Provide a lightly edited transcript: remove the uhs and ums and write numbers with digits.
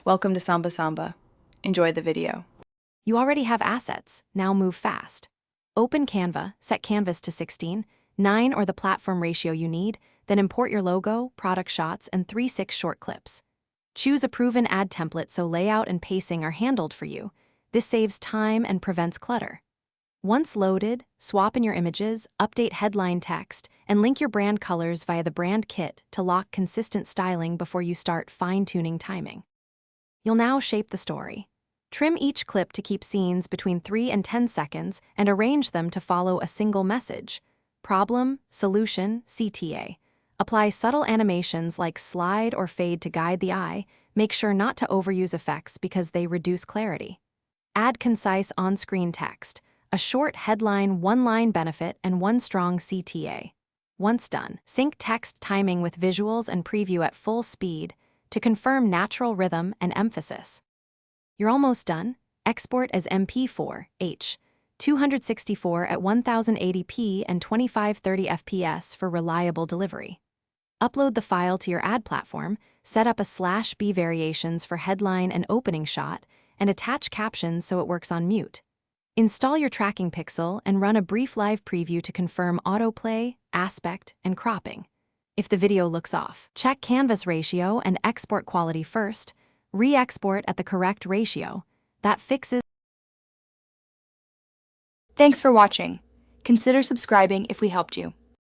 Welcome to Samba Samba. Enjoy the video. You already have assets, now move fast. Open Canva, set canvas to 16, 9 or the platform ratio you need, then import your logo, product shots, and 3/6 short clips. Choose a proven ad template so layout and pacing are handled for you. This saves time and prevents clutter. Once loaded, swap in your images, update headline text, and link your brand colors via the brand kit to lock consistent styling before you start fine-tuning timing. You'll now shape the story. Trim each clip to keep scenes between 3 and 10 seconds and arrange them to follow a single message. Problem, solution, CTA. Apply subtle animations like slide or fade to guide the eye. Make sure not to overuse effects because they reduce clarity. Add concise on-screen text, a short headline, one-line benefit, and one strong CTA. Once done, sync text timing with visuals and preview at full speed to confirm natural rhythm and emphasis. You're almost done. Export as MP4H, 264 at 1080p and 2530 fps for reliable delivery. Upload the file to your ad platform, set up a /B variations for headline and opening shot, and attach captions so it works on mute. Install your tracking pixel and run a brief live preview to confirm autoplay, aspect, and cropping. If the video looks off, check canvas ratio and export quality first. Re-export at the correct ratio. That fixes. Thanks for watching. Consider subscribing if we helped you.